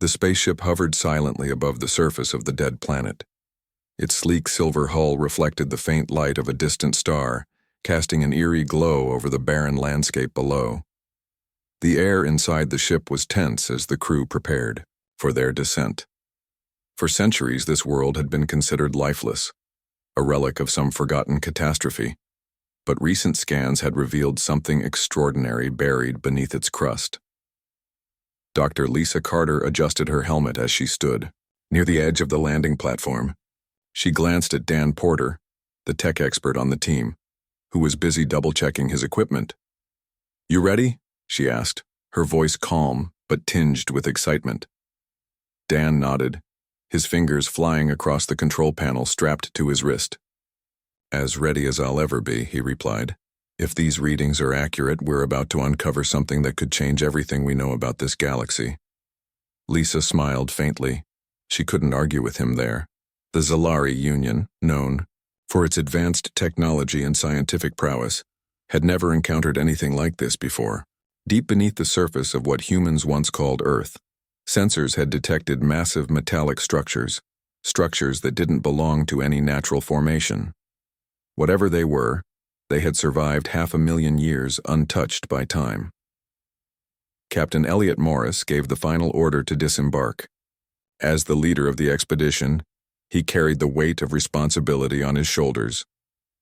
The spaceship hovered silently above the surface of the dead planet. Its sleek silver hull reflected the faint light of a distant star, casting an eerie glow over the barren landscape below. The air inside the ship was tense as the crew prepared for their descent. For centuries, this world had been considered lifeless, a relic of some forgotten catastrophe, but recent scans had revealed something extraordinary buried beneath its crust. Dr. Lisa Carter adjusted her helmet as she stood near the edge of the landing platform. She glanced at Dan Porter, the tech expert on the team, who was busy double-checking his equipment. "You ready?" she asked, her voice calm but tinged with excitement. Dan nodded, his fingers flying across the control panel strapped to his wrist. "As ready as I'll ever be," he replied. "If these readings are accurate, we're about to uncover something that could change everything we know about this galaxy." Lisa smiled faintly. She couldn't argue with him there. The Zalari Union, known for its advanced technology and scientific prowess, had never encountered anything like this before. Deep beneath the surface of what humans once called Earth, sensors had detected massive metallic structures that didn't belong to any natural formation. Whatever they were, they had survived 500,000 years untouched by time. Captain Elliot Morris gave the final order to disembark. As the leader of the expedition, he carried the weight of responsibility on his shoulders.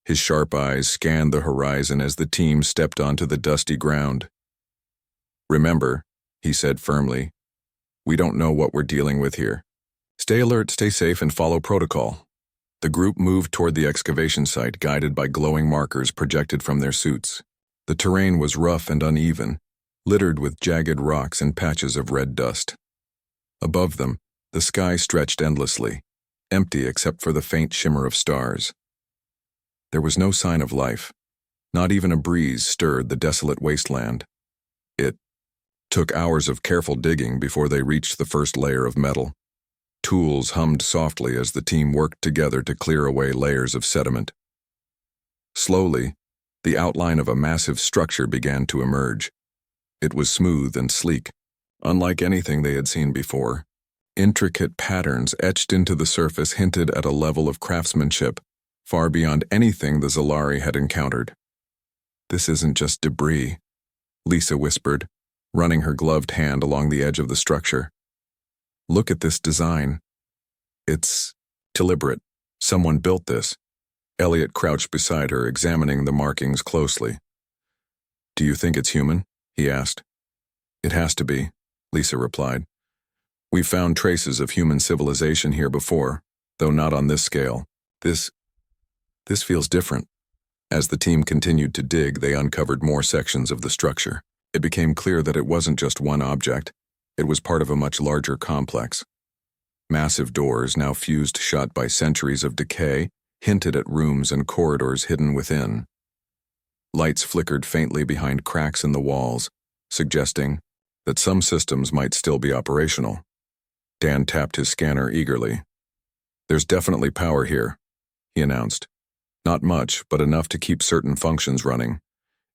His sharp eyes scanned the horizon as the team stepped onto the dusty ground. "Remember," he said firmly, "we don't know what we're dealing with here. Stay alert, stay safe, and follow protocol." The group moved toward the excavation site, guided by glowing markers projected from their suits. The terrain was rough and uneven, littered with jagged rocks and patches of red dust. Above them, the sky stretched endlessly, empty except for the faint shimmer of stars. There was no sign of life. Not even a breeze stirred the desolate wasteland. It took hours of careful digging before they reached the first layer of metal. Tools hummed softly as the team worked together to clear away layers of sediment. Slowly, the outline of a massive structure began to emerge. It was smooth and sleek, unlike anything they had seen before. Intricate patterns etched into the surface hinted at a level of craftsmanship far beyond anything the Zalari had encountered. "This isn't just debris," Lisa whispered, running her gloved hand along the edge of the structure. "Look at this design. It's deliberate. Someone built this." Elliot crouched beside her, examining the markings closely. "Do you think it's human?" he asked. "It has to be," Lisa replied. "We've found traces of human civilization here before, though not on this scale. This feels different." As the team continued to dig, they uncovered more sections of the structure. It became clear that it wasn't just one object. It was part of a much larger complex. Massive doors, now fused shut by centuries of decay, hinted at rooms and corridors hidden within. Lights flickered faintly behind cracks in the walls, suggesting that some systems might still be operational. Dan tapped his scanner eagerly. "There's definitely power here," he announced. "Not much, but enough to keep certain functions running.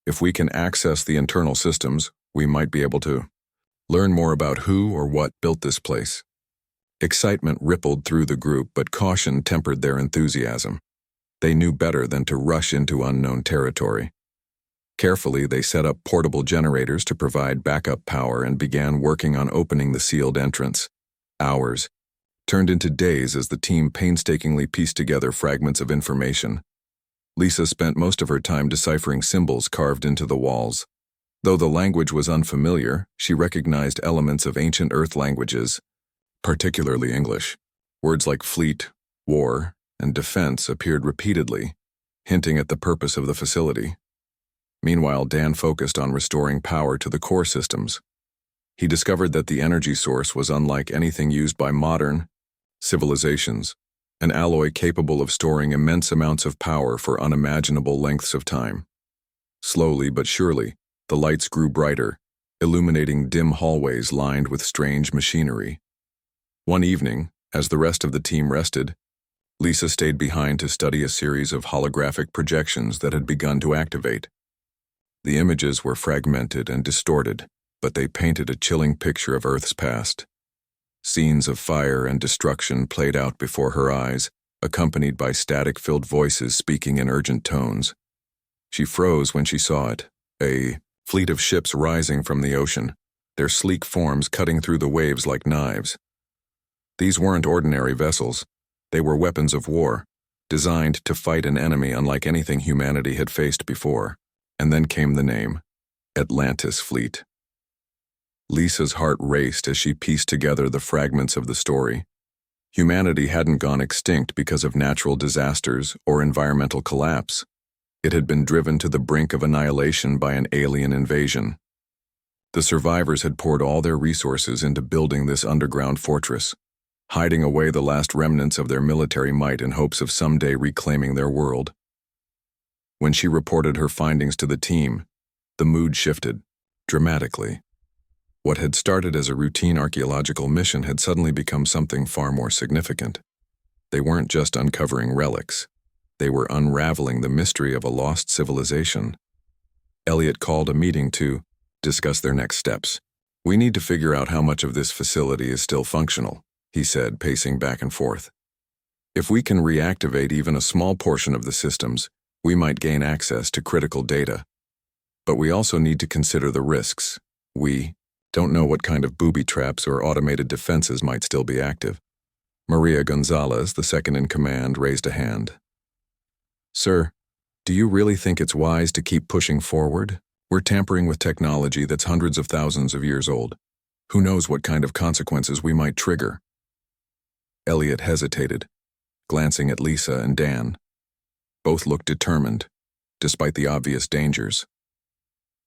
If we can access the internal systems, we might be able to learn more about who or what built this place." Excitement rippled through the group, but caution tempered their enthusiasm. They knew better than to rush into unknown territory. Carefully, they set up portable generators to provide backup power and began working on opening the sealed entrance. Hours turned into days as the team painstakingly pieced together fragments of information. Lisa spent most of her time deciphering symbols carved into the walls. Though the language was unfamiliar, she recognized elements of ancient Earth languages, particularly English. Words like fleet, war, and defense appeared repeatedly, hinting at the purpose of the facility. Meanwhile, Dan focused on restoring power to the core systems. He discovered that the energy source was unlike anything used by modern civilizations, an alloy capable of storing immense amounts of power for unimaginable lengths of time. Slowly but surely, the lights grew brighter, illuminating dim hallways lined with strange machinery. One evening, as the rest of the team rested, Lisa stayed behind to study a series of holographic projections that had begun to activate. The images were fragmented and distorted, but they painted a chilling picture of Earth's past. Scenes of fire and destruction played out before her eyes, accompanied by static-filled voices speaking in urgent tones. She froze when she saw it, a fleet of ships rising from the ocean, their sleek forms cutting through the waves like knives. These weren't ordinary vessels. They were weapons of war, designed to fight an enemy unlike anything humanity had faced before. And then came the name, Atlantis Fleet. Lisa's heart raced as she pieced together the fragments of the story. Humanity hadn't gone extinct because of natural disasters or environmental collapse. It had been driven to the brink of annihilation by an alien invasion. The survivors had poured all their resources into building this underground fortress, hiding away the last remnants of their military might in hopes of someday reclaiming their world. When she reported her findings to the team, the mood shifted, dramatically. What had started as a routine archaeological mission had suddenly become something far more significant. They weren't just uncovering relics. They were unraveling the mystery of a lost civilization. Elliot called a meeting to discuss their next steps. "We need to figure out how much of this facility is still functional," he said, pacing back and forth. "If we can reactivate even a small portion of the systems, we might gain access to critical data. But we also need to consider the risks. We don't know what kind of booby traps or automated defenses might still be active." Maria Gonzalez, the second in command, raised a hand. "Sir, do you really think it's wise to keep pushing forward? We're tampering with technology that's hundreds of thousands of years old. Who knows what kind of consequences we might trigger?" Elliot hesitated, glancing at Lisa and Dan. Both looked determined, despite the obvious dangers.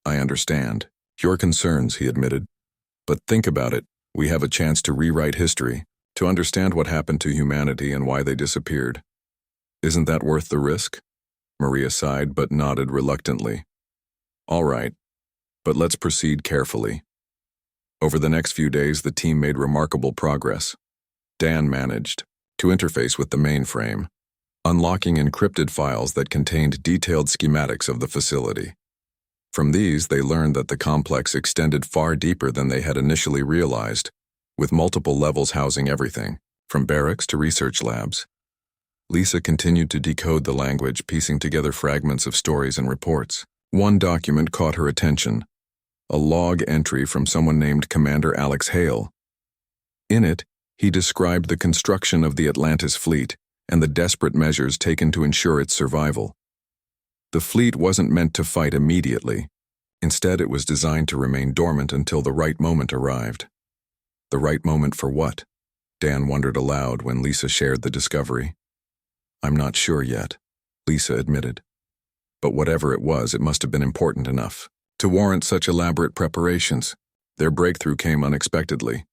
"I understand your concerns," he admitted. "But think about it. We have a chance to rewrite history, to understand what happened to humanity and why they disappeared. Isn't that worth the risk?" Maria sighed but nodded reluctantly. "All right, but let's proceed carefully." Over the next few days, the team made remarkable progress. Dan managed to interface with the mainframe, unlocking encrypted files that contained detailed schematics of the facility. From these, they learned that the complex extended far deeper than they had initially realized, with multiple levels housing everything, from barracks to research labs. Lisa continued to decode the language, piecing together fragments of stories and reports. One document caught her attention, a log entry from someone named Commander Alex Hale. In it, he described the construction of the Atlantis fleet and the desperate measures taken to ensure its survival. The fleet wasn't meant to fight immediately. Instead, it was designed to remain dormant until the right moment arrived. The right moment for what? Dan wondered aloud when Lisa shared the discovery. "I'm not sure yet," Lisa admitted. "But whatever it was, it must have been important enough to warrant such elaborate preparations." Their breakthrough came unexpectedly.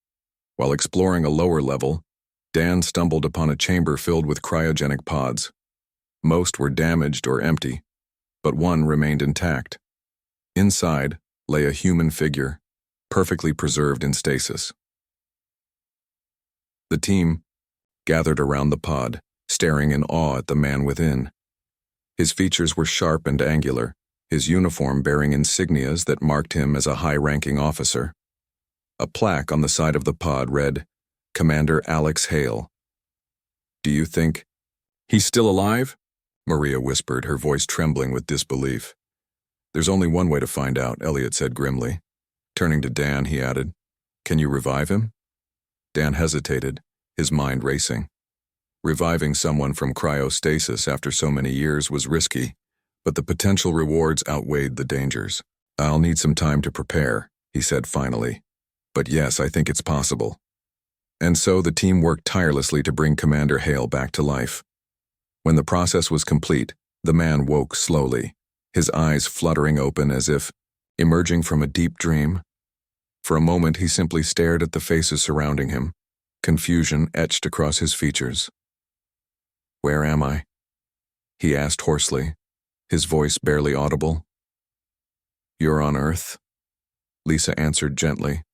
While exploring a lower level, Dan stumbled upon a chamber filled with cryogenic pods. Most were damaged or empty, but one remained intact. Inside lay a human figure, perfectly preserved in stasis. The team gathered around the pod, staring in awe at the man within. His features were sharp and angular, his uniform bearing insignias that marked him as a high-ranking officer. A plaque on the side of the pod read, "Commander Alex Hale." "Do you think he's still alive?" Maria whispered, her voice trembling with disbelief. "There's only one way to find out," Elliot said grimly. Turning to Dan, he added, "Can you revive him?" Dan hesitated, his mind racing. Reviving someone from cryostasis after so many years was risky, but the potential rewards outweighed the dangers. "I'll need some time to prepare," he said finally. "But yes, I think it's possible." And so the team worked tirelessly to bring Commander Hale back to life. When the process was complete, the man woke slowly, his eyes fluttering open as if emerging from a deep dream. For a moment, he simply stared at the faces surrounding him, confusion etched across his features. "Where am I?" he asked hoarsely, his voice barely audible. "You're on Earth," Lisa answered gently.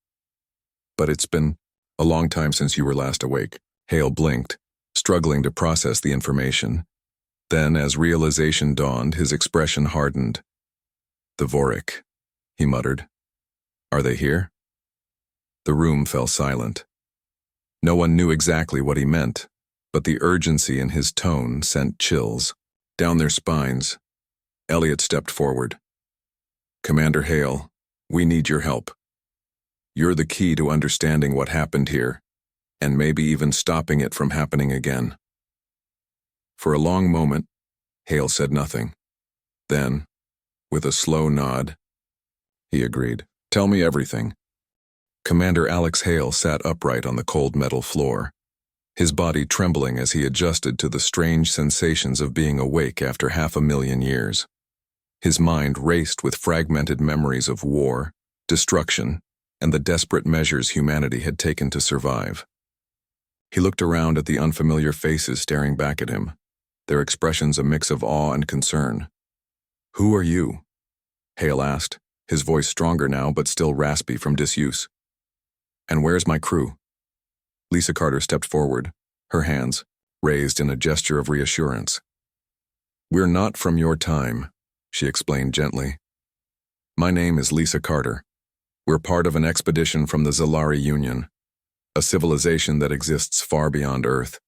"But it's been a long time since you were last awake." Hale blinked, struggling to process the information. Then, as realization dawned, his expression hardened. "The Vorik," he muttered. "Are they here?" The room fell silent. No one knew exactly what he meant, but the urgency in his tone sent chills down their spines. Elliot stepped forward. "Commander Hale, we need your help. You're the key to understanding what happened here, and maybe even stopping it from happening again." For a long moment, Hale said nothing. Then, with a slow nod, he agreed. "Tell me everything." Commander Alex Hale sat upright on the cold metal floor, his body trembling as he adjusted to the strange sensations of being awake after 500,000 years. His mind raced with fragmented memories of war, destruction, and the desperate measures humanity had taken to survive. He looked around at the unfamiliar faces staring back at him, their expressions a mix of awe and concern. "Who are you?" Hale asked, his voice stronger now but still raspy from disuse. "And where's my crew?" Lisa Carter stepped forward, her hands raised in a gesture of reassurance. "We're not from your time," she explained gently. "My name is Lisa Carter. We're part of an expedition from the Zalari Union, a civilization that exists far beyond Earth.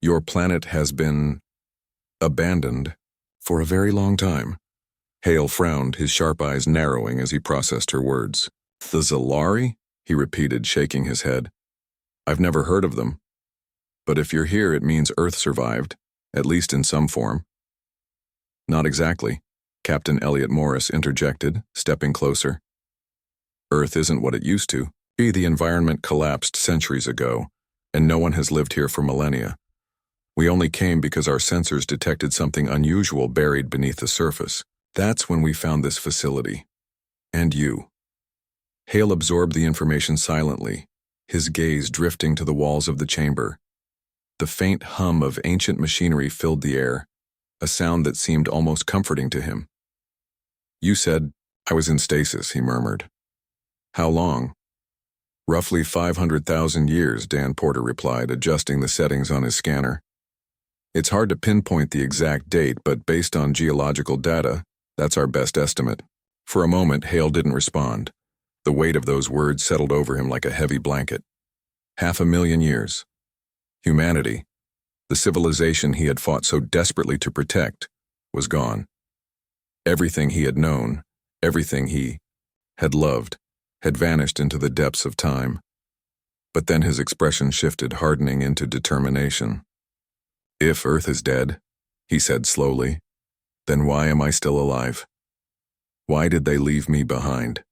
Your planet has been abandoned for a very long time." Hale frowned, his sharp eyes narrowing as he processed her words. "The Zalari?" he repeated, shaking his head. "I've never heard of them. But if you're here, it means Earth survived, at least in some form." "Not exactly," Captain Elliot Morris interjected, stepping closer. "Earth isn't what it used to be. The environment collapsed centuries ago, and no one has lived here for millennia. We only came because our sensors detected something unusual buried beneath the surface. That's when we found this facility. And you." Hale absorbed the information silently, his gaze drifting to the walls of the chamber. The faint hum of ancient machinery filled the air, a sound that seemed almost comforting to him. "You said I was in stasis," he murmured. "How long?" "Roughly 500,000 years, Dan Porter replied, adjusting the settings on his scanner. "It's hard to pinpoint the exact date, but based on geological data, that's our best estimate." For a moment, Hale didn't respond. The weight of those words settled over him like a heavy blanket. 500,000 years. Humanity, the civilization he had fought so desperately to protect, was gone. Everything he had known, everything he had loved, had vanished into the depths of time. But then his expression shifted, hardening into determination. "If Earth is dead," he said slowly, "then why am I still alive? Why did they leave me behind?"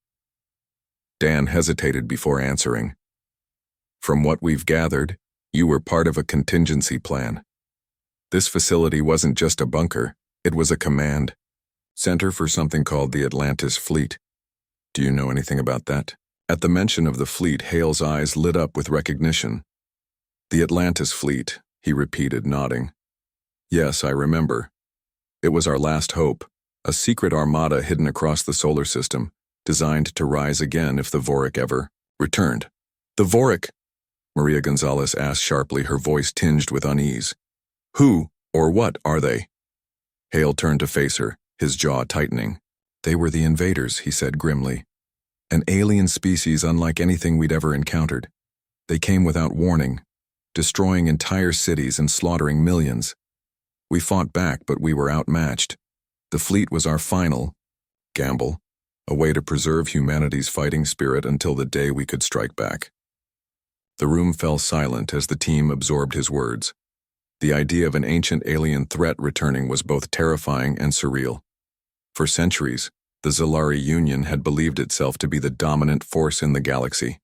Dan hesitated before answering. "From what we've gathered, you were part of a contingency plan. This facility wasn't just a bunker, it was a command center for something called the Atlantis Fleet. Do you know anything about that?" At the mention of the fleet, Hale's eyes lit up with recognition. "The Atlantis Fleet," he repeated, nodding. "Yes, I remember. It was our last hope, a secret armada hidden across the solar system, designed to rise again if the Vorik ever returned." "The Vorik?" Maria Gonzalez asked sharply, her voice tinged with unease. "Who, or what, are they?" Hale turned to face her, his jaw tightening. "They were the invaders," he said grimly. "An alien species unlike anything we'd ever encountered. They came without warning, destroying entire cities and slaughtering millions. We fought back, but we were outmatched. The fleet was our final gamble, a way to preserve humanity's fighting spirit until the day we could strike back." The room fell silent as the team absorbed his words. The idea of an ancient alien threat returning was both terrifying and surreal. For centuries, the Zalari Union had believed itself to be the dominant force in the galaxy.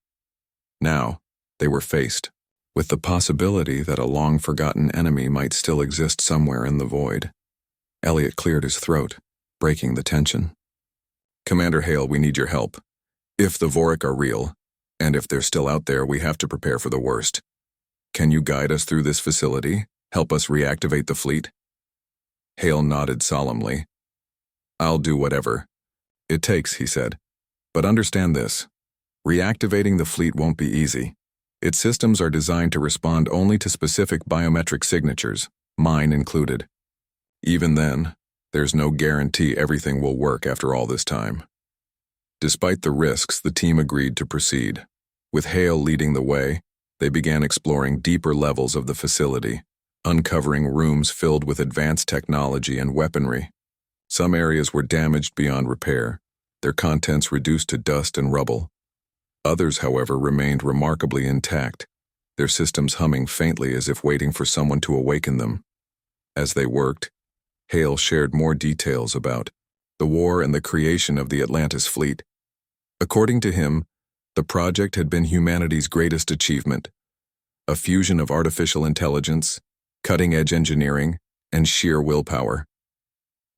Now, they were faced with the possibility that a long-forgotten enemy might still exist somewhere in the void. Elliot cleared his throat, breaking the tension. "Commander Hale, we need your help. If the Vorik are real, and if they're still out there, we have to prepare for the worst. Can you guide us through this facility? Help us reactivate the fleet?" Hale nodded solemnly. "I'll do whatever it takes," he said. "But understand this. Reactivating the fleet won't be easy. Its systems are designed to respond only to specific biometric signatures, mine included. Even then, there's no guarantee everything will work after all this time." Despite the risks, the team agreed to proceed. With Hale leading the way, They began exploring deeper levels of the facility, uncovering rooms filled with advanced technology and weaponry. Some areas were damaged beyond repair, their contents reduced to dust and rubble. Others, however, remained remarkably intact, their systems humming faintly as if waiting for someone to awaken them. As they worked, Hale shared more details about the war and the creation of the Atlantis fleet. According to him, the project had been humanity's greatest achievement, a fusion of artificial intelligence, cutting-edge engineering, and sheer willpower.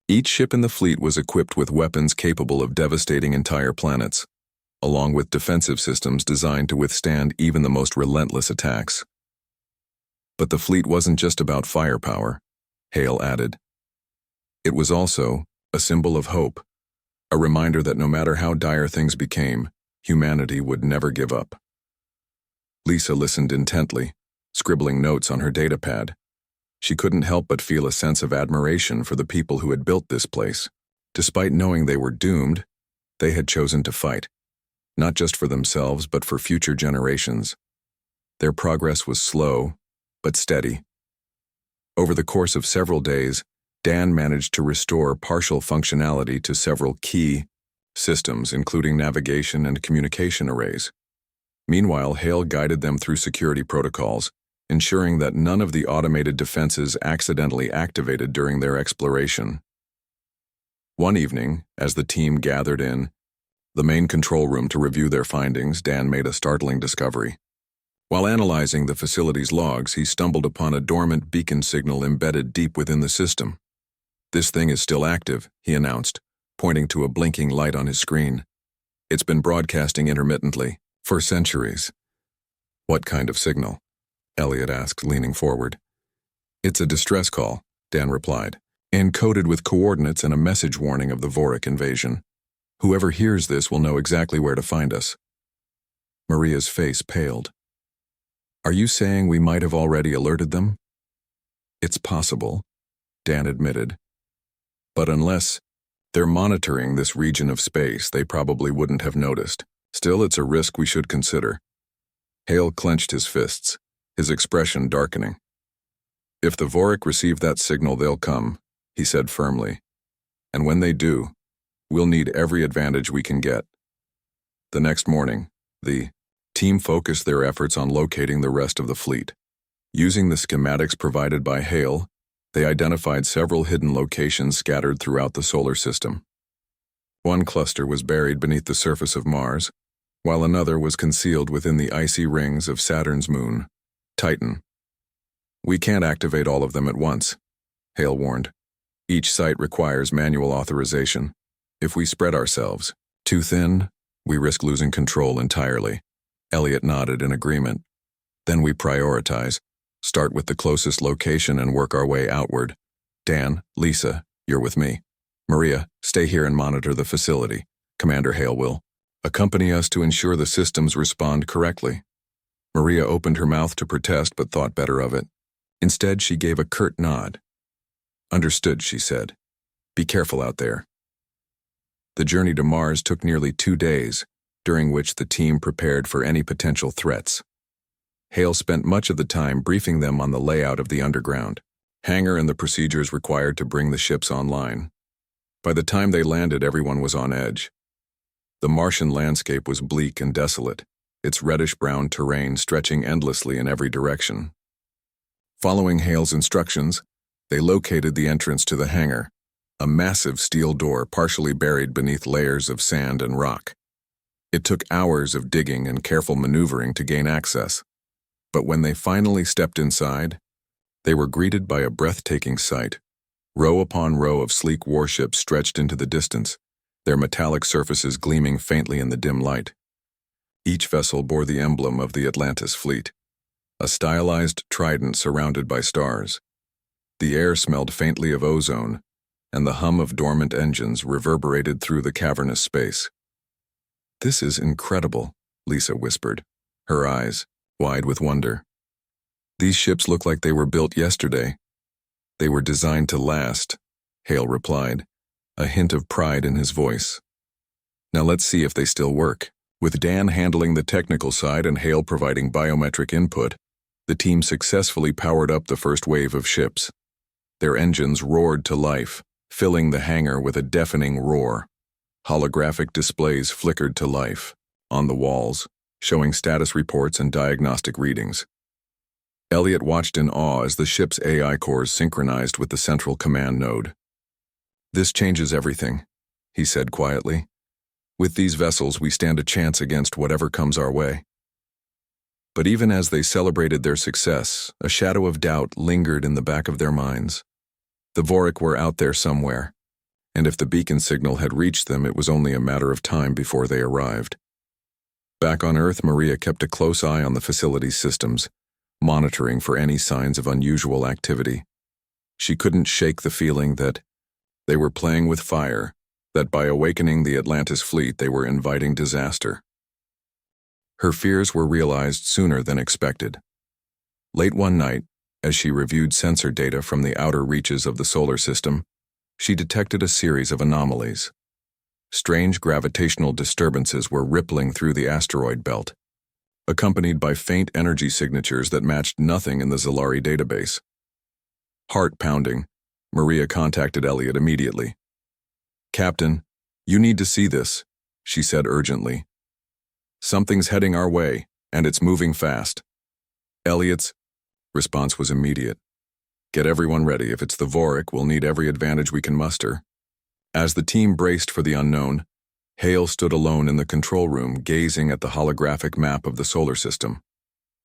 Each ship in the fleet was equipped with weapons capable of devastating entire planets, along with defensive systems designed to withstand even the most relentless attacks. But the fleet wasn't just about firepower, Hale added. It was also a symbol of hope, a reminder that no matter how dire things became, humanity would never give up. Lisa listened intently, scribbling notes on her datapad. She couldn't help but feel a sense of admiration for the people who had built this place. Despite knowing they were doomed, they had chosen to fight, not just for themselves but for future generations. Their progress was slow, but steady. Over the course of several days, Dan managed to restore partial functionality to several key systems, including navigation and communication arrays. Meanwhile, Hale guided them through security protocols, ensuring that none of the automated defenses accidentally activated during their exploration. One evening, as the team gathered in the main control room to review their findings, Dan made a startling discovery. While analyzing the facility's logs, he stumbled upon a dormant beacon signal embedded deep within the system. "This thing is still active," he announced, pointing to a blinking light on his screen. "It's been broadcasting intermittently for centuries." "What kind of signal?" Elliot asked, leaning forward. "It's a distress call," Dan replied, encoded with coordinates and a message warning of the Vorik invasion. "Whoever hears this will know exactly where to find us." Maria's face paled. "Are you saying we might have already alerted them?" "It's possible," Dan admitted. "But unless they're monitoring this region of space, they probably wouldn't have noticed. Still, it's a risk we should consider." Hale clenched his fists, his expression darkening. "If the Vorik receive that signal, they'll come," he said firmly. "And when they do, we'll need every advantage we can get." The next morning, the team focused their efforts on locating the rest of the fleet. Using the schematics provided by Hale, they identified several hidden locations scattered throughout the solar system. One cluster was buried beneath the surface of Mars, while another was concealed within the icy rings of Saturn's moon, Titan. "We can't activate all of them at once," Hale warned. "Each site requires manual authorization. If we spread ourselves too thin, we risk losing control entirely." Elliot nodded in agreement. "Then we prioritize, start with the closest location and work our way outward. Dan, Lisa, you're with me. Maria, stay here and monitor the facility. Commander Hale will accompany us to ensure the systems respond correctly." Maria opened her mouth to protest but thought better of it. Instead, she gave a curt nod. "Understood," she said. "Be careful out there." The journey to Mars took nearly 2 days, during which the team prepared for any potential threats. Hale spent much of the time briefing them on the layout of the underground hangar and the procedures required to bring the ships online. By the time they landed, everyone was on edge. The Martian landscape was bleak and desolate, its reddish-brown terrain stretching endlessly in every direction. Following Hale's instructions, they located the entrance to the hangar, a massive steel door partially buried beneath layers of sand and rock. It took hours of digging and careful maneuvering to gain access, but when they finally stepped inside, they were greeted by a breathtaking sight. Row upon row of sleek warships stretched into the distance, their metallic surfaces gleaming faintly in the dim light. Each vessel bore the emblem of the Atlantis fleet, a stylized trident surrounded by stars. The air smelled faintly of ozone, and the hum of dormant engines reverberated through the cavernous space. "This is incredible," Lisa whispered, her eyes wide with wonder. "These ships look like they were built yesterday." "They were designed to last," Hale replied, a hint of pride in his voice. "Now let's see if they still work." With Dan handling the technical side and Hale providing biometric input, the team successfully powered up the first wave of ships. Their engines roared to life, filling the hangar with a deafening roar. Holographic displays flickered to life on the walls, showing status reports and diagnostic readings. Elliot watched in awe as the ship's AI cores synchronized with the central command node. "This changes everything," he said quietly. "With these vessels, we stand a chance against whatever comes our way." But even as they celebrated their success, a shadow of doubt lingered in the back of their minds. The Vorik were out there somewhere, and if the beacon signal had reached them, it was only a matter of time before they arrived. Back on Earth, Maria kept a close eye on the facility's systems, monitoring for any signs of unusual activity. She couldn't shake the feeling that they were playing with fire, that by awakening the Atlantis fleet they were inviting disaster. Her fears were realized sooner than expected. Late one night, as she reviewed sensor data from the outer reaches of the solar system, she detected a series of anomalies. Strange gravitational disturbances were rippling through the asteroid belt, accompanied by faint energy signatures that matched nothing in the Zalari database. Heart pounding, Maria contacted Elliot immediately. "Captain, you need to see this," she said urgently. "Something's heading our way, and it's moving fast." Elliot's response was immediate. "Get everyone ready. If it's the Vorik, we'll need every advantage we can muster." As the team braced for the unknown, Hale stood alone in the control room, gazing at the holographic map of the solar system.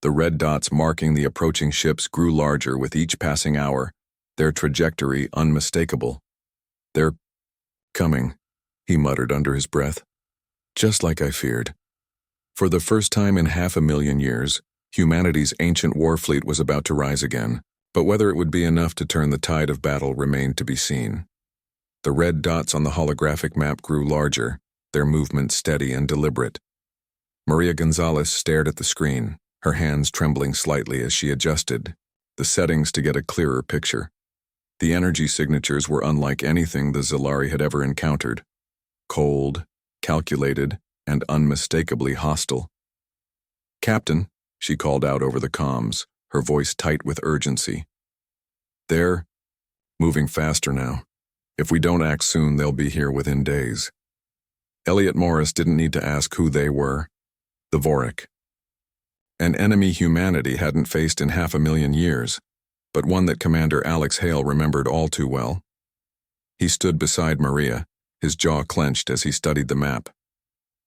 The red dots marking the approaching ships grew larger with each passing hour, their trajectory unmistakable. "They're coming," he muttered under his breath. "Just like I feared." For the first time in 500,000 years, humanity's ancient war fleet was about to rise again, but whether it would be enough to turn the tide of battle remained to be seen. The red dots on the holographic map grew larger, their movement steady and deliberate. Maria Gonzalez stared at the screen, her hands trembling slightly as she adjusted the settings to get a clearer picture. The energy signatures were unlike anything the Zalari had ever encountered. Cold, calculated, and unmistakably hostile. "Captain," she called out over the comms, her voice tight with urgency. "They're moving faster now. If we don't act soon, they'll be here within days." Elliot Morris didn't need to ask who they were. The Vorik. An enemy humanity hadn't faced in 500,000 years, but one that Commander Alex Hale remembered all too well. He stood beside Maria, his jaw clenched as he studied the map.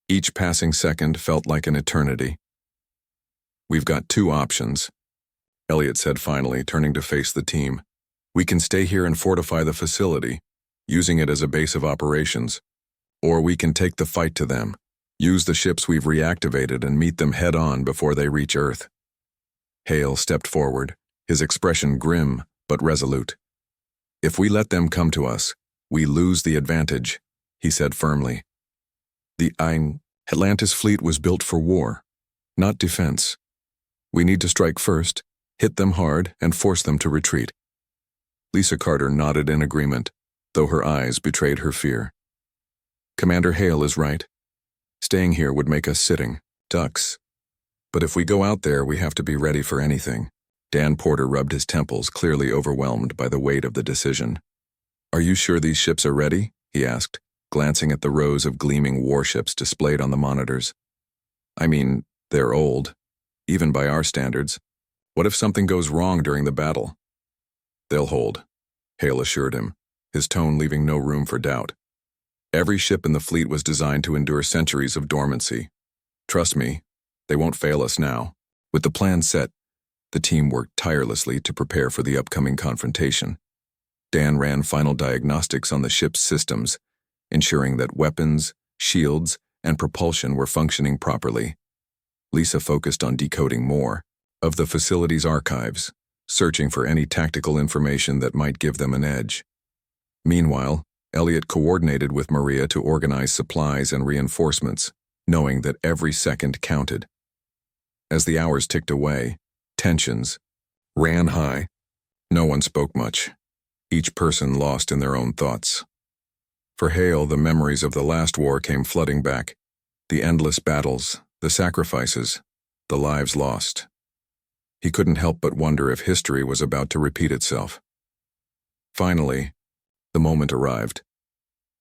Each passing second felt like an eternity. "We've got two options," Elliot said finally, turning to face the team. "We can stay here and fortify the facility, using it as a base of operations, or we can take the fight to them, use the ships we've reactivated and meet them head-on before they reach Earth." Hale stepped forward, his expression grim but resolute. "If we let them come to us, we lose the advantage," he said firmly. "The Atlantis fleet was built for war, not defense. We need to strike first, hit them hard, and force them to retreat." Lisa Carter nodded in agreement, though her eyes betrayed her fear. "Commander Hale is right. Staying here would make us sitting ducks. But if we go out there, we have to be ready for anything." Dan Porter rubbed his temples, clearly overwhelmed by the weight of the decision. "Are you sure these ships are ready?" he asked, glancing at the rows of gleaming warships displayed on the monitors. "I mean, they're old, even by our standards. What if something goes wrong during the battle?" "They'll hold," Hale assured him, his tone leaving no room for doubt. "Every ship in the fleet was designed to endure centuries of dormancy. Trust me, they won't fail us now." With the plan set, the team worked tirelessly to prepare for the upcoming confrontation. Dan ran final diagnostics on the ship's systems, ensuring that weapons, shields, and propulsion were functioning properly. Lisa focused on decoding more of the facility's archives, searching for any tactical information that might give them an edge. Meanwhile, Elliot coordinated with Maria to organize supplies and reinforcements, knowing that every second counted. As the hours ticked away, tensions ran high. No one spoke much, each person lost in their own thoughts. For Hale, the memories of the last war came flooding back, The endless battles, the sacrifices, the lives lost. He couldn't help but wonder if history was about to repeat itself. Finally, the moment arrived.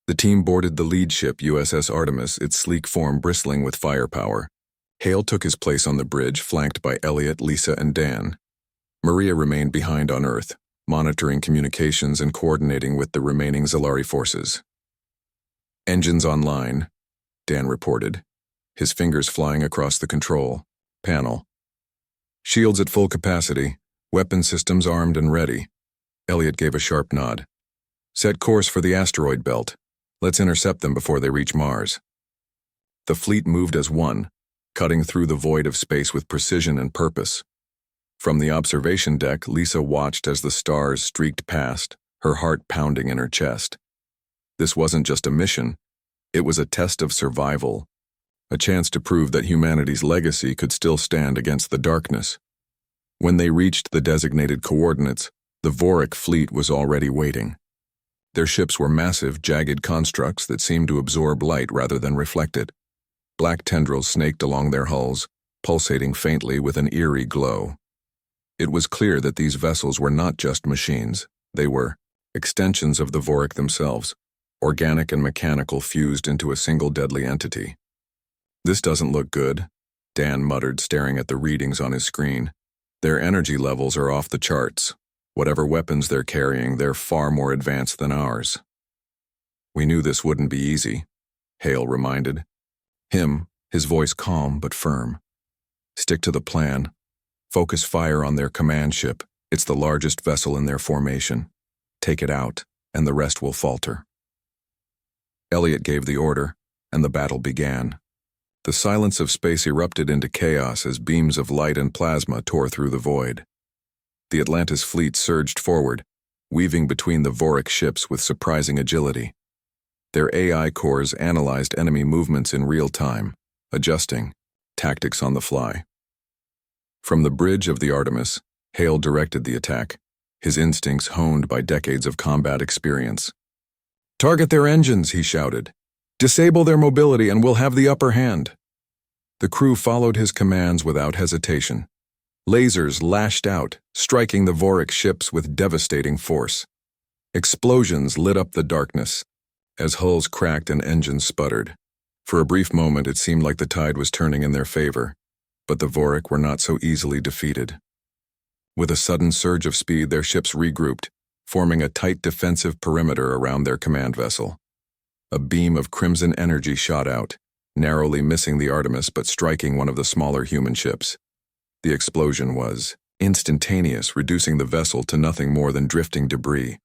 The team boarded the lead ship USS Artemis, its sleek form bristling with firepower. Hale took his place on the bridge, flanked by Elliot, Lisa, and Dan. Maria remained behind on Earth, monitoring communications and coordinating with the remaining Zalari forces. "Engines online," Dan reported, his fingers flying across the control panel. "Shields at full capacity, weapon systems armed and ready." Elliot gave a sharp nod. "Set course for the asteroid belt. Let's intercept them before they reach Mars." The fleet moved as one, cutting through the void of space with precision and purpose. From the observation deck, Lisa watched as the stars streaked past, her heart pounding in her chest. This wasn't just a mission, it was a test of survival, a chance to prove that humanity's legacy could still stand against the darkness. When they reached the designated coordinates, the Vorik fleet was already waiting. Their ships were massive, jagged constructs that seemed to absorb light rather than reflect it. Black tendrils snaked along their hulls, pulsating faintly with an eerie glow. It was clear that these vessels were not just machines. They were extensions of the Vorik themselves, organic and mechanical fused into a single deadly entity. "This doesn't look good," Dan muttered, staring at the readings on his screen. "Their energy levels are off the charts. Whatever weapons they're carrying, they're far more advanced than ours." "We knew this wouldn't be easy," Hale reminded. His voice calm but firm. "Stick to the plan. Focus fire on their command ship. It's the largest vessel in their formation. Take it out, and the rest will falter." Elliot gave the order, and the battle began. The silence of space erupted into chaos as beams of light and plasma tore through the void. The Atlantis fleet surged forward, weaving between the Vorik ships with surprising agility. Their AI cores analyzed enemy movements in real time, adjusting tactics on the fly. From the bridge of the Artemis, Hale directed the attack, his instincts honed by decades of combat experience. "Target their engines," he shouted. "Disable their mobility and we'll have the upper hand." The crew followed his commands without hesitation. Lasers lashed out, striking the Vorik ships with devastating force. Explosions lit up the darkness as hulls cracked and engines sputtered. For a brief moment it seemed like the tide was turning in their favor, but the Vorik were not so easily defeated. With a sudden surge of speed, their ships regrouped, forming a tight defensive perimeter around their command vessel. A beam of crimson energy shot out, narrowly missing the Artemis but striking one of the smaller human ships. The explosion was instantaneous, reducing the vessel to nothing more than drifting debris.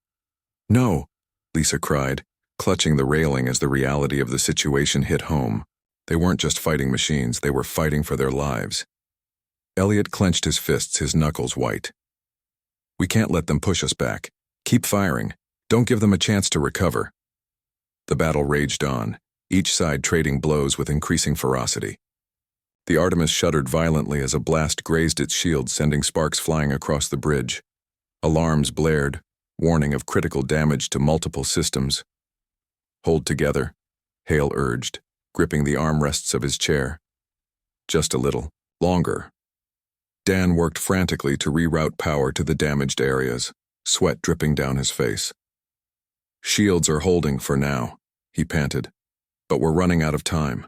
"No," Lisa cried, clutching the railing as the reality of the situation hit home. They weren't just fighting machines, they were fighting for their lives. Elliot clenched his fists, his knuckles white. "We can't let them push us back. Keep firing. Don't give them a chance to recover." The battle raged on, each side trading blows with increasing ferocity. The Artemis shuddered violently as a blast grazed its shield, sending sparks flying across the bridge. Alarms blared, warning of critical damage to multiple systems. "Hold together," Hale urged, gripping the armrests of his chair. "Just a little longer." Dan worked frantically to reroute power to the damaged areas, sweat dripping down his face. "Shields are holding for now," he panted, "but we're running out of time."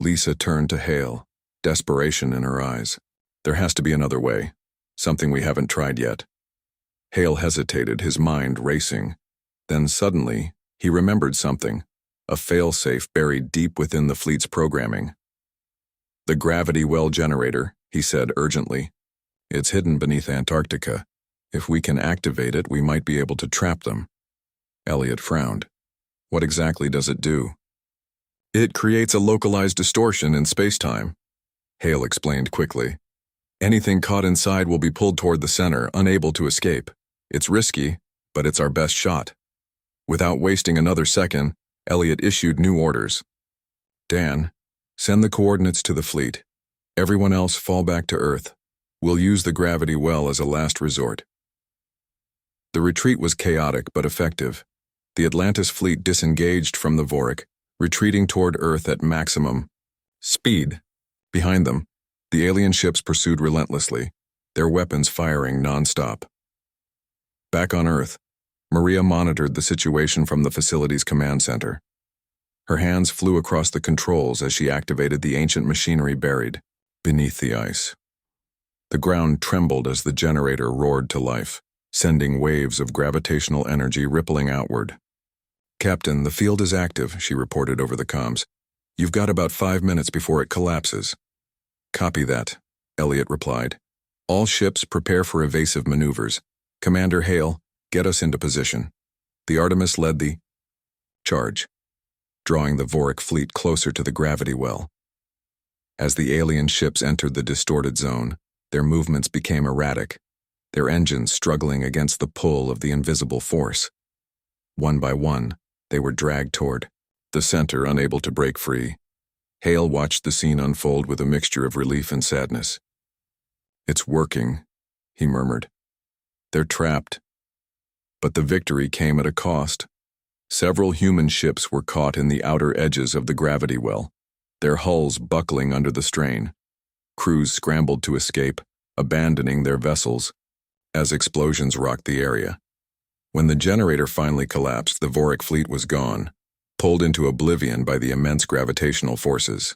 Lisa turned to Hale, desperation in her eyes. "There has to be another way, something we haven't tried yet." Hale hesitated, his mind racing. Then suddenly, he remembered something, a failsafe buried deep within the fleet's programming. "The gravity well generator," he said urgently. "It's hidden beneath Antarctica. If we can activate it, we might be able to trap them." Elliot frowned. "What exactly does it do?" "It creates a localized distortion in space-time," Hale explained quickly. "Anything caught inside will be pulled toward the center, unable to escape. It's risky, but it's our best shot." Without wasting another second, Elliot issued new orders. "Dan, send the coordinates to the fleet. Everyone else fall back to Earth. We'll use the gravity well as a last resort." The retreat was chaotic but effective. The Atlantis fleet disengaged from the Vorik, retreating toward Earth at maximum Speed. Behind them, the alien ships pursued relentlessly, their weapons firing non-stop. Back on Earth, Maria monitored the situation from the facility's command center. Her hands flew across the controls as she activated the ancient machinery buried beneath the ice. The ground trembled as the generator roared to life, sending waves of gravitational energy rippling outward. "Captain, the field is active," she reported over the comms. "You've got about 5 minutes before it collapses." "Copy that," Elliot replied. "All ships prepare for evasive maneuvers. Commander Hale, get us into position." The Artemis led the charge, drawing the Vorik fleet closer to the gravity well. As the alien ships entered the distorted zone, their movements became erratic, their engines struggling against the pull of the invisible force. One by one, they were dragged toward the center, unable to break free. Hale watched the scene unfold with a mixture of relief and sadness. "It's working," he murmured. "They're trapped." But the victory came at a cost. Several human ships were caught in the outer edges of the gravity well, their hulls buckling under the strain. Crews scrambled to escape, abandoning their vessels, as explosions rocked the area. When the generator finally collapsed, the Vorik fleet was gone, pulled into oblivion by the immense gravitational forces.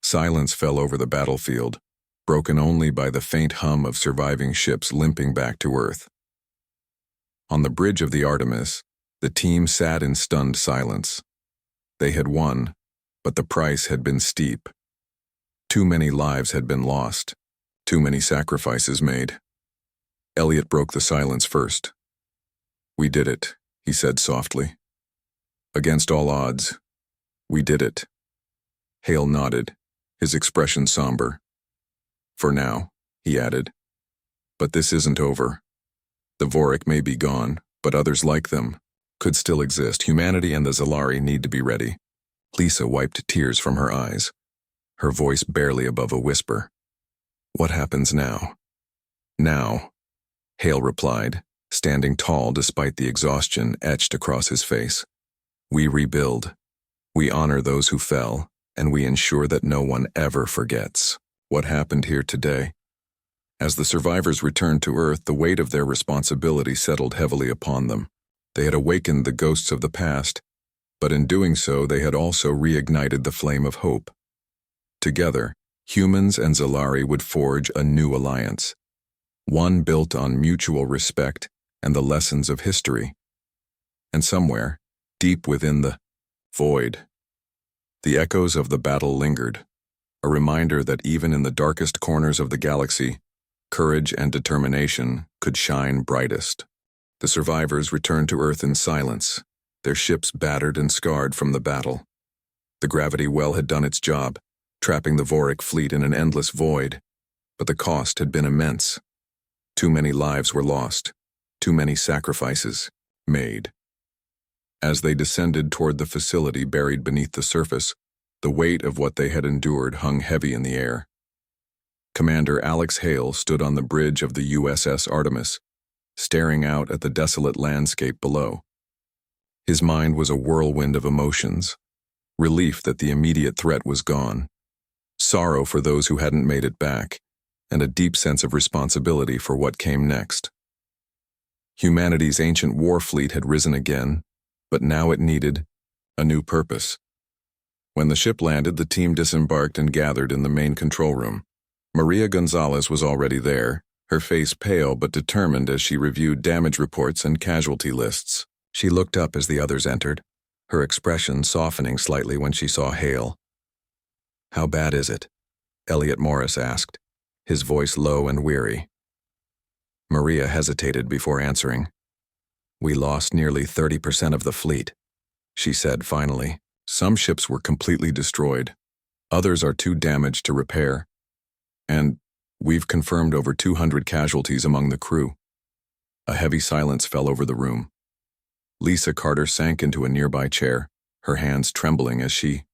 Silence fell over the battlefield, broken only by the faint hum of surviving ships limping back to Earth. On the bridge of the Artemis, the team sat in stunned silence. They had won, but the price had been steep. Too many lives had been lost, too many sacrifices made. Elliot broke the silence first. "We did it," he said softly. "Against all odds, we did it." Hale nodded, his expression somber. "For now," he added. "But this isn't over. The Vorik may be gone, but others like them could still exist. Humanity and the Zalari need to be ready." Lisa wiped tears from her eyes, her voice barely above a whisper. "What happens now?" "Now," Hale replied, standing tall despite the exhaustion etched across his face. "We rebuild. We honor those who fell, and we ensure that no one ever forgets what happened here today." As the survivors returned to Earth, the weight of their responsibility settled heavily upon them. They had awakened the ghosts of the past, but in doing so they had also reignited the flame of hope. Together, humans and Zalari would forge a new alliance, one built on mutual respect and the lessons of history. And somewhere, deep within the void, the echoes of the battle lingered, a reminder that even in the darkest corners of the galaxy, courage and determination could shine brightest. The survivors returned to Earth in silence, their ships battered and scarred from the battle. The gravity well had done its job, trapping the Vorik fleet in an endless void, but the cost had been immense. Too many lives were lost, too many sacrifices made. As they descended toward the facility buried beneath the surface, the weight of what they had endured hung heavy in the air. Commander Alex Hale stood on the bridge of the USS Artemis, staring out at the desolate landscape below. His mind was a whirlwind of emotions: relief that the immediate threat was gone, sorrow for those who hadn't made it back, and a deep sense of responsibility for what came next. Humanity's ancient war fleet had risen again, but now it needed a new purpose. When the ship landed, the team disembarked and gathered in the main control room. Maria Gonzalez was already there, her face pale but determined as she reviewed damage reports and casualty lists. She looked up as the others entered, her expression softening slightly when she saw Hale. "How bad is it?" Elliot Morris asked, his voice low and weary. Maria hesitated before answering. "We lost nearly 30% of the fleet," she said finally. "Some ships were completely destroyed. Others are too damaged to repair. And we've confirmed over 200 casualties among the crew." A heavy silence fell over the room. Lisa Carter sank into a nearby chair, her hands trembling as she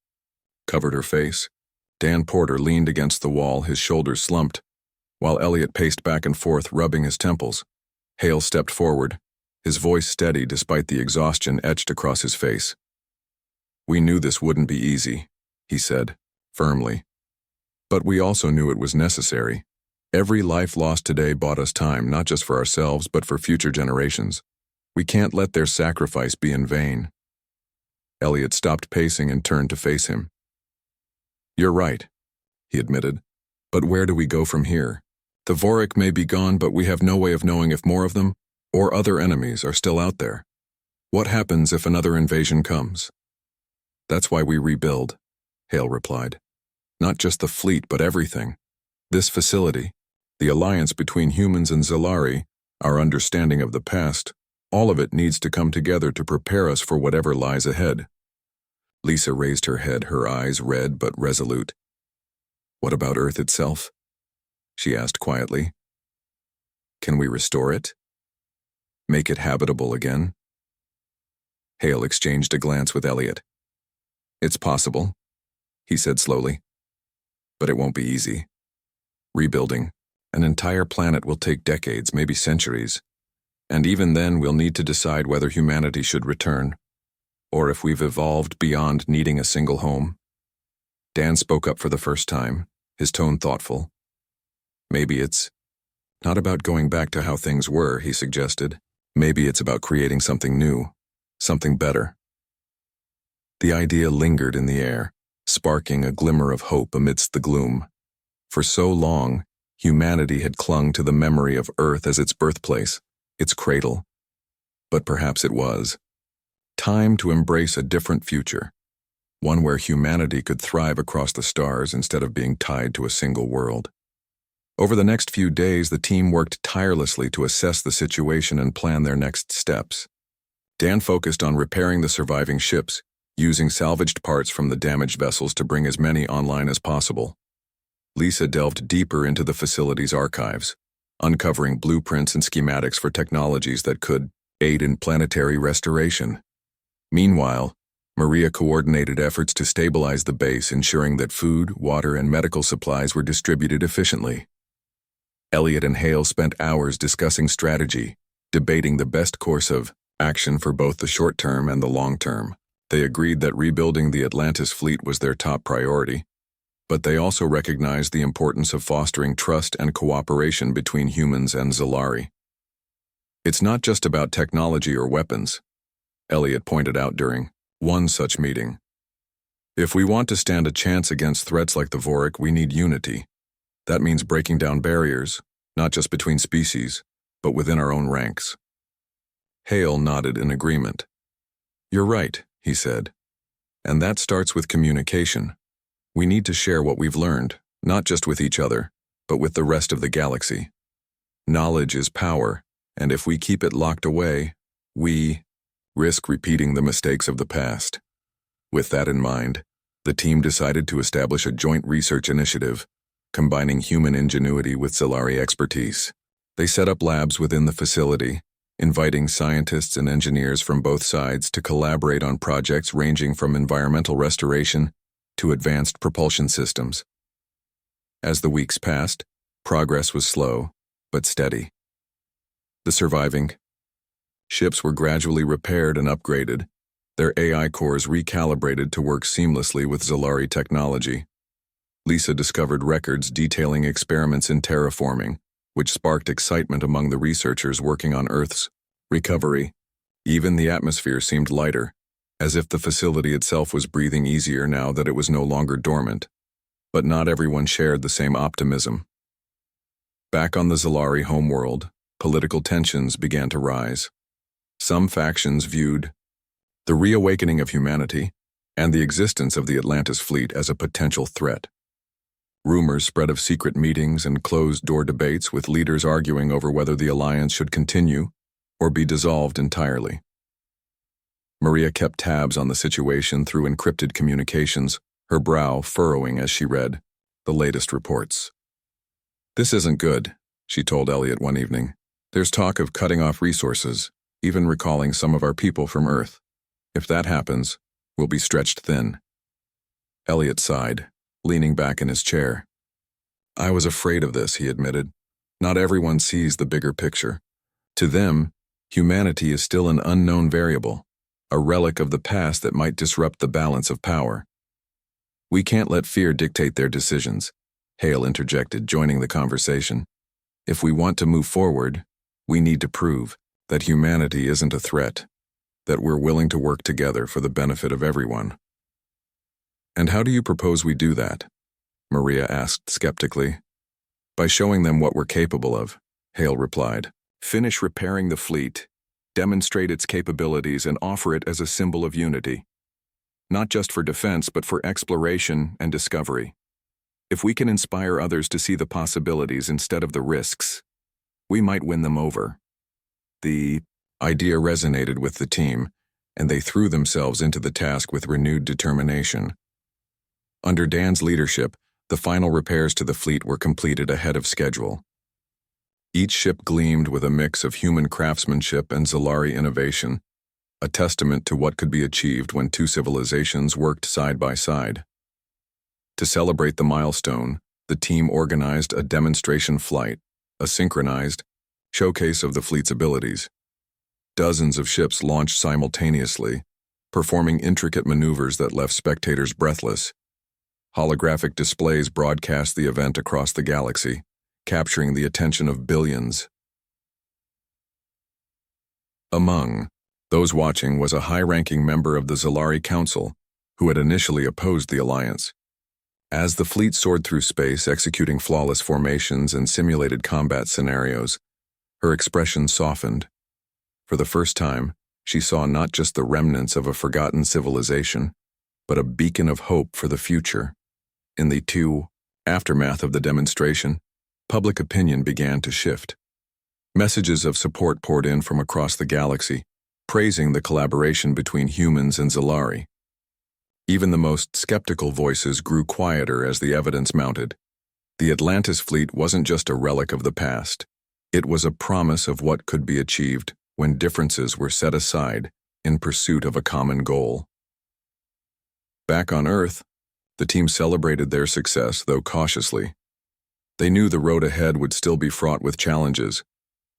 covered her face. Dan Porter leaned against the wall, his shoulders slumped, while Elliot paced back and forth, rubbing his temples. Hale stepped forward, his voice steady despite the exhaustion etched across his face. "We knew this wouldn't be easy," he said. firmly. But we also knew it was necessary. Every life lost today bought us time, not just for ourselves, but for future generations. We can't let their sacrifice be in vain. Elliot stopped pacing and turned to face him. You're right, he admitted. But where do we go from here? The Vorik may be gone, but we have no way of knowing if more of them, or other enemies, are still out there. What happens if another invasion comes? That's why we rebuild, Hale replied. Not just the fleet, but everything. This facility, the alliance between humans and Zalari, our understanding of the past, all of it needs to come together to prepare us for whatever lies ahead. Lisa raised her head, her eyes red but resolute. What about Earth itself? She asked quietly. Can we restore it? Make it habitable again? Hale exchanged a glance with Elliot. It's possible, he said slowly. But it won't be easy. Rebuilding an entire planet will take decades, maybe centuries. And even then, we'll need to decide whether humanity should return, or if we've evolved beyond needing a single home. Dan spoke up for the first time, his tone thoughtful. Maybe it's not about going back to how things were, he suggested. Maybe it's about creating something new, something better. The idea lingered in the air, sparking a glimmer of hope amidst the gloom. For so long, humanity had clung to the memory of Earth as its birthplace, its cradle. But perhaps it was time to embrace a different future, one where humanity could thrive across the stars instead of being tied to a single world. Over the next few days, the team worked tirelessly to assess the situation and plan their next steps. Dan focused on repairing the surviving ships, using salvaged parts from the damaged vessels to bring as many online as possible. Lisa delved deeper into the facility's archives, uncovering blueprints and schematics for technologies that could aid in planetary restoration. Meanwhile, Maria coordinated efforts to stabilize the base, ensuring that food, water, and medical supplies were distributed efficiently. Elliot and Hale spent hours discussing strategy, debating the best course of action for both the short term and the long term. They agreed that rebuilding the Atlantis fleet was their top priority, but they also recognized the importance of fostering trust and cooperation between humans and Zalari. It's not just about technology or weapons, Elliot pointed out during one such meeting. If we want to stand a chance against threats like the Vorik, we need unity. That means breaking down barriers, not just between species, but within our own ranks. Hale nodded in agreement. You're right, he said. And that starts with communication. We need to share what we've learned, not just with each other, but with the rest of the galaxy. Knowledge is power, and if we keep it locked away, we risk repeating the mistakes of the past. With that in mind, the team decided to establish a joint research initiative, combining human ingenuity with Zalari expertise. They set up labs within the facility, inviting scientists and engineers from both sides to collaborate on projects ranging from environmental restoration to advanced propulsion systems. As the weeks passed, progress was slow, but steady. The surviving ships were gradually repaired and upgraded, their AI cores recalibrated to work seamlessly with Zalari technology. Lisa discovered records detailing experiments in terraforming, which sparked excitement among the researchers working on Earth's recovery. Even the atmosphere seemed lighter, as if the facility itself was breathing easier now that it was no longer dormant. But not everyone shared the same optimism. Back on the Zalari homeworld, political tensions began to rise. Some factions viewed the reawakening of humanity and the existence of the Atlantis fleet as a potential threat. Rumors spread of secret meetings and closed-door debates, with leaders arguing over whether the alliance should continue or be dissolved entirely. Maria kept tabs on the situation through encrypted communications, her brow furrowing as she read the latest reports. This isn't good, she told Elliot one evening. There's talk of cutting off resources, even recalling some of our people from Earth. If that happens, we'll be stretched thin. Elliot sighed, leaning back in his chair. I was afraid of this, he admitted. Not everyone sees the bigger picture. To them, humanity is still an unknown variable, a relic of the past that might disrupt the balance of power. We can't let fear dictate their decisions, Hale interjected, joining the conversation. If we want to move forward, we need to prove that humanity isn't a threat, that we're willing to work together for the benefit of everyone. And how do you propose we do that? Maria asked skeptically. By showing them what we're capable of, Hale replied. Finish repairing the fleet, demonstrate its capabilities, and offer it as a symbol of unity. Not just for defense, but for exploration and discovery. If we can inspire others to see the possibilities instead of the risks, we might win them over. The idea resonated with the team, and they threw themselves into the task with renewed determination. Under Dan's leadership, the final repairs to the fleet were completed ahead of schedule. Each ship gleamed with a mix of human craftsmanship and Zalari innovation, a testament to what could be achieved when two civilizations worked side by side. To celebrate the milestone, the team organized a demonstration flight, a synchronized showcase of the fleet's abilities. Dozens of ships launched simultaneously, performing intricate maneuvers that left spectators breathless. Holographic displays broadcast the event across the galaxy, capturing the attention of billions. Among those watching was a high-ranking member of the Zalari Council, who had initially opposed the alliance. As the fleet soared through space, executing flawless formations and simulated combat scenarios, her expression softened. For the first time, she saw not just the remnants of a forgotten civilization, but a beacon of hope for the future. In the aftermath of the demonstration, public opinion began to shift. Messages of support poured in from across the galaxy, praising the collaboration between humans and Zalari. Even the most skeptical voices grew quieter as the evidence mounted. The Atlantis fleet wasn't just a relic of the past. It was a promise of what could be achieved when differences were set aside in pursuit of a common goal. Back on Earth, the team celebrated their success, though cautiously. They knew the road ahead would still be fraught with challenges,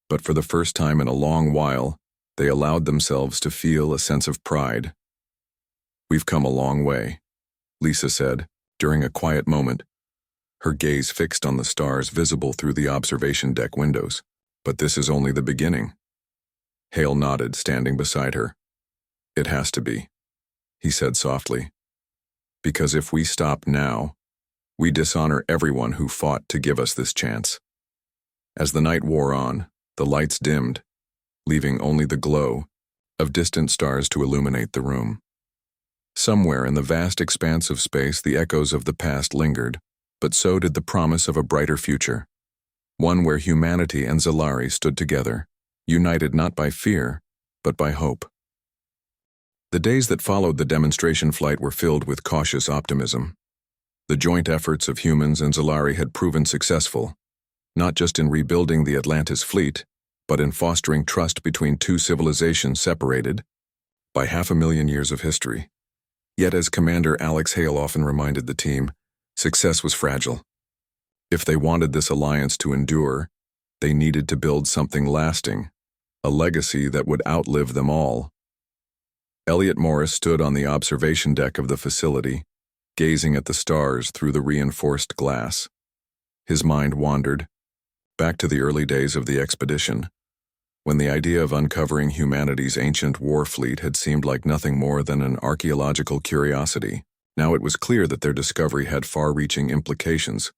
but for the first time in a long while, they allowed themselves to feel a sense of pride. We've come a long way, Lisa said, during a quiet moment, her gaze fixed on the stars visible through the observation deck windows. But this is only the beginning. Hale nodded, standing beside her. It has to be, he said softly. Because if we stop now, we dishonor everyone who fought to give us this chance. As the night wore on, the lights dimmed, leaving only the glow of distant stars to illuminate the room. Somewhere in the vast expanse of space, the echoes of the past lingered, but so did the promise of a brighter future, one where humanity and Zalari stood together, united not by fear, but by hope. The days that followed the demonstration flight were filled with cautious optimism. The joint efforts of humans and Zalari had proven successful, not just in rebuilding the Atlantis fleet, but in fostering trust between two civilizations separated by 500,000 years of history. Yet, as Commander Alex Hale often reminded the team, success was fragile. If they wanted this alliance to endure, they needed to build something lasting, a legacy that would outlive them all. Elliot Morris stood on the observation deck of the facility, gazing at the stars through the reinforced glass. His mind wandered back to the early days of the expedition, when the idea of uncovering humanity's ancient war fleet had seemed like nothing more than an archaeological curiosity. Now it was clear that their discovery had far-reaching implications,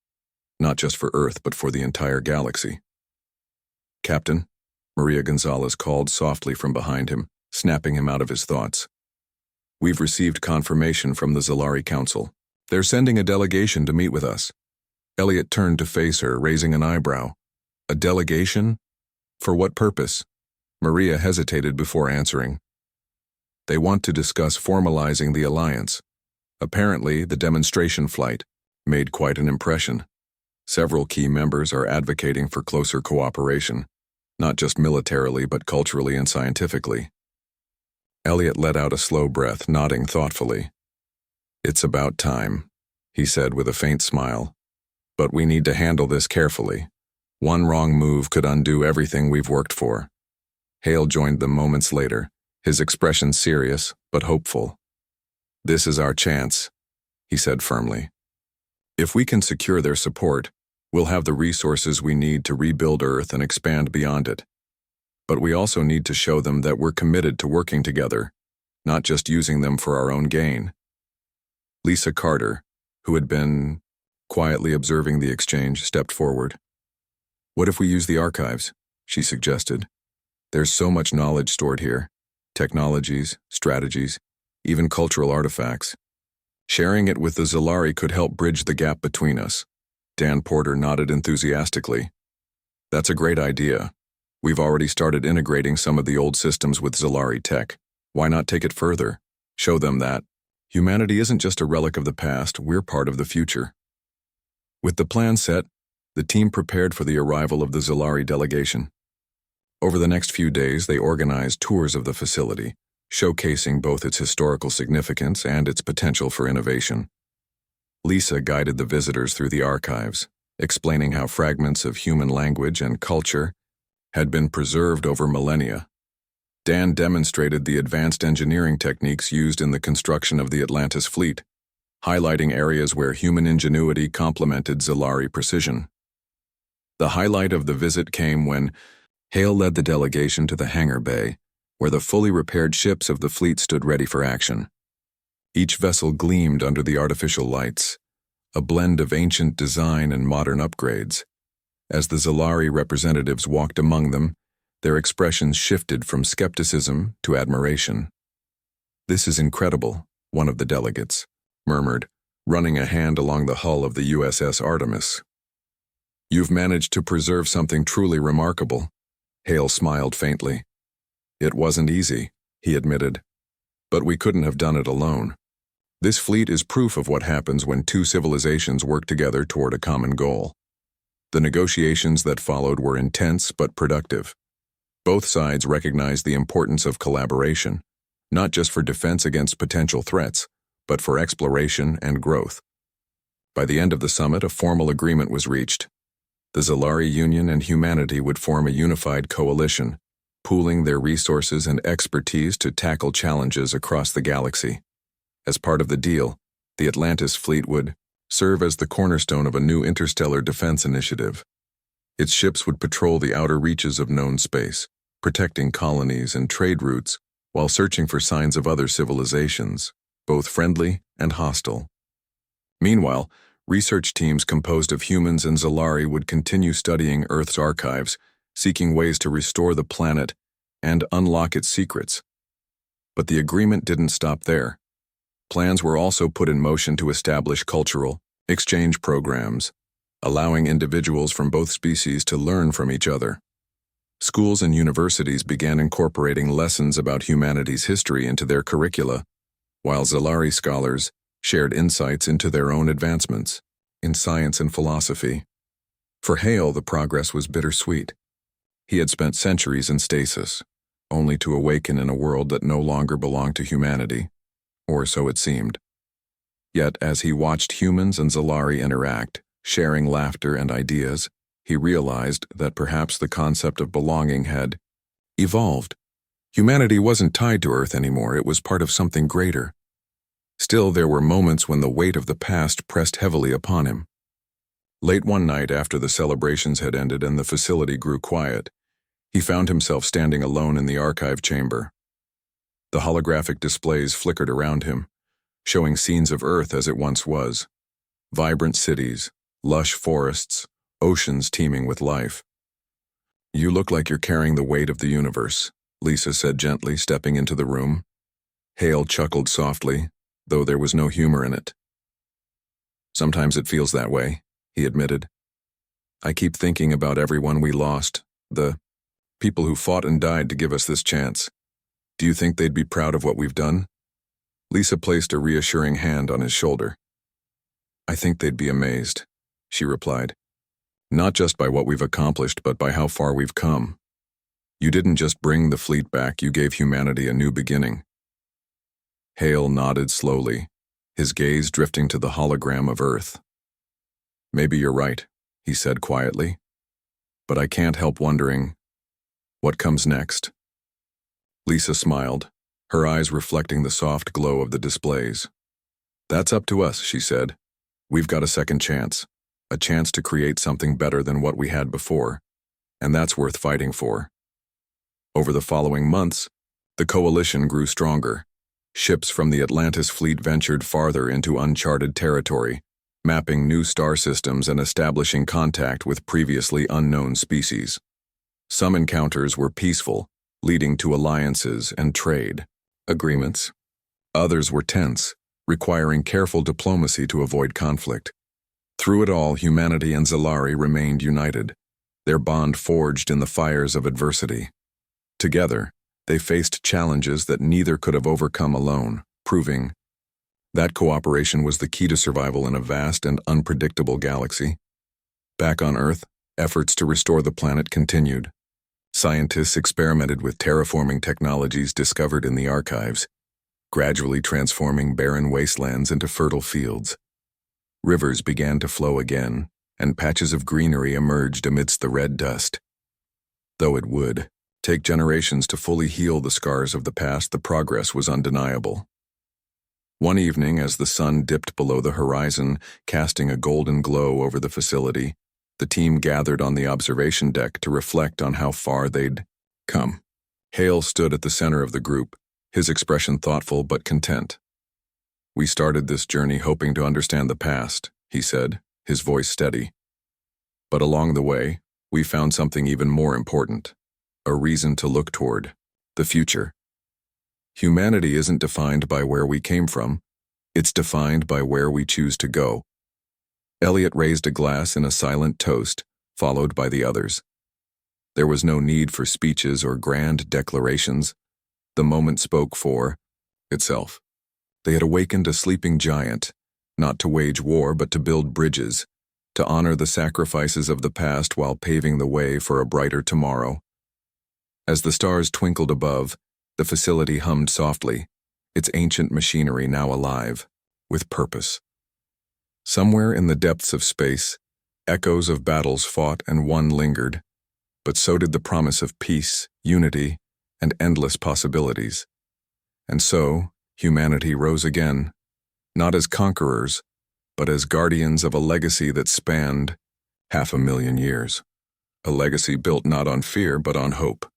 not just for Earth but for the entire galaxy. Captain, Maria Gonzalez called softly from behind him, snapping him out of his thoughts. We've received confirmation from the Zalari Council. They're sending a delegation to meet with us. Elliot turned to face her, raising an eyebrow. A delegation? For what purpose? Maria hesitated before answering. They want to discuss formalizing the alliance. Apparently, the demonstration flight made quite an impression. Several key members are advocating for closer cooperation, not just militarily but culturally and scientifically. Elliot let out a slow breath, nodding thoughtfully. It's about time, he said with a faint smile. But we need to handle this carefully. One wrong move could undo everything we've worked for. Hale joined them moments later, his expression serious but hopeful. This is our chance, he said firmly. If we can secure their support, we'll have the resources we need to rebuild Earth and expand beyond it. But we also need to show them that we're committed to working together, not just using them for our own gain. Lisa Carter, who had been quietly observing the exchange, stepped forward. What if we use the archives? She suggested. There's so much knowledge stored here. Technologies, strategies, even cultural artifacts. Sharing it with the Zalari could help bridge the gap between us. Dan Porter nodded enthusiastically. That's a great idea. We've already started integrating some of the old systems with Zalari tech. Why not take it further? Show them that humanity isn't just a relic of the past, we're part of the future. With the plan set, the team prepared for the arrival of the Zalari delegation. Over the next few days, they organized tours of the facility, showcasing both its historical significance and its potential for innovation. Lisa guided the visitors through the archives, explaining how fragments of human language and culture had been preserved over millennia. Dan demonstrated the advanced engineering techniques used in the construction of the Atlantis fleet, highlighting areas where human ingenuity complemented Zalari precision. The highlight of the visit came when Hale led the delegation to the hangar bay, where the fully repaired ships of the fleet stood ready for action. Each vessel gleamed under the artificial lights, a blend of ancient design and modern upgrades. As the Zalari representatives walked among them, their expressions shifted from skepticism to admiration. "This is incredible," one of the delegates murmured, running a hand along the hull of the USS Artemis. "You've managed to preserve something truly remarkable." Hale smiled faintly. "It wasn't easy," he admitted, "but we couldn't have done it alone. This fleet is proof of what happens when two civilizations work together toward a common goal." The negotiations that followed were intense but productive. Both sides recognized the importance of collaboration, not just for defense against potential threats, but for exploration and growth. By the end of the summit, a formal agreement was reached. The Zalari Union and humanity would form a unified coalition, pooling their resources and expertise to tackle challenges across the galaxy. As part of the deal, the Atlantis fleet would serve as the cornerstone of a new interstellar defense initiative. Its ships would patrol the outer reaches of known space, protecting colonies and trade routes while searching for signs of other civilizations, both friendly and hostile. Meanwhile, research teams composed of humans and Zalari would continue studying Earth's archives, seeking ways to restore the planet and unlock its secrets. But the agreement didn't stop there. Plans were also put in motion to establish cultural exchange programs, allowing individuals from both species to learn from each other. Schools and universities began incorporating lessons about humanity's history into their curricula, while Zalari scholars shared insights into their own advancements in science and philosophy. For Hale, the progress was bittersweet. He had spent centuries in stasis, only to awaken in a world that no longer belonged to humanity, or so it seemed. Yet, as he watched humans and Zalari interact, sharing laughter and ideas, he realized that perhaps the concept of belonging had evolved. Humanity wasn't tied to Earth anymore, it was part of something greater. Still, there were moments when the weight of the past pressed heavily upon him. Late one night, after the celebrations had ended and the facility grew quiet, he found himself standing alone in the archive chamber. The holographic displays flickered around him, showing scenes of Earth as it once was. Vibrant cities, lush forests, oceans teeming with life. "You look like you're carrying the weight of the universe," Lisa said gently, stepping into the room. Hale chuckled softly, though there was no humor in it. "Sometimes it feels that way," he admitted. "I keep thinking about everyone we lost, the people who fought and died to give us this chance. Do you think they'd be proud of what we've done?" Lisa placed a reassuring hand on his shoulder. "I think they'd be amazed," she replied. "Not just by what we've accomplished, but by how far we've come. You didn't just bring the fleet back, you gave humanity a new beginning." Hale nodded slowly, his gaze drifting to the hologram of Earth. "Maybe you're right," he said quietly. "But I can't help wondering, what comes next?" Lisa smiled, her eyes reflecting the soft glow of the displays. "That's up to us," she said. "We've got a second chance. A chance to create something better than what we had before. And that's worth fighting for." Over the following months, the coalition grew stronger. Ships from the Atlantis fleet ventured farther into uncharted territory, mapping new star systems and establishing contact with previously unknown species. Some encounters were peaceful, leading to alliances and trade agreements. Others were tense, requiring careful diplomacy to avoid conflict. Through it all, humanity and Zalari remained united, their bond forged in the fires of adversity. Together, they faced challenges that neither could have overcome alone, proving that cooperation was the key to survival in a vast and unpredictable galaxy. Back on Earth, efforts to restore the planet continued. Scientists experimented with terraforming technologies discovered in the archives, gradually transforming barren wastelands into fertile fields. Rivers began to flow again, and patches of greenery emerged amidst the red dust. Though it would take generations to fully heal the scars of the past, the progress was undeniable. One evening, as the sun dipped below the horizon, casting a golden glow over the facility, the team gathered on the observation deck to reflect on how far they'd come. Hale stood at the center of the group, his expression thoughtful but content. "We started this journey hoping to understand the past," he said, his voice steady. "But along the way, we found something even more important, a reason to look toward the future. Humanity isn't defined by where we came from, it's defined by where we choose to go." Elliot raised a glass in a silent toast, followed by the others. There was no need for speeches or grand declarations. The moment spoke for itself. They had awakened a sleeping giant, not to wage war but to build bridges, to honor the sacrifices of the past while paving the way for a brighter tomorrow. As the stars twinkled above, the facility hummed softly, its ancient machinery now alive, with purpose. Somewhere in the depths of space, echoes of battles fought and won lingered, but so did the promise of peace, unity, and endless possibilities. And so, humanity rose again, not as conquerors, but as guardians of a legacy that spanned 500,000 years. A legacy built not on fear but on hope.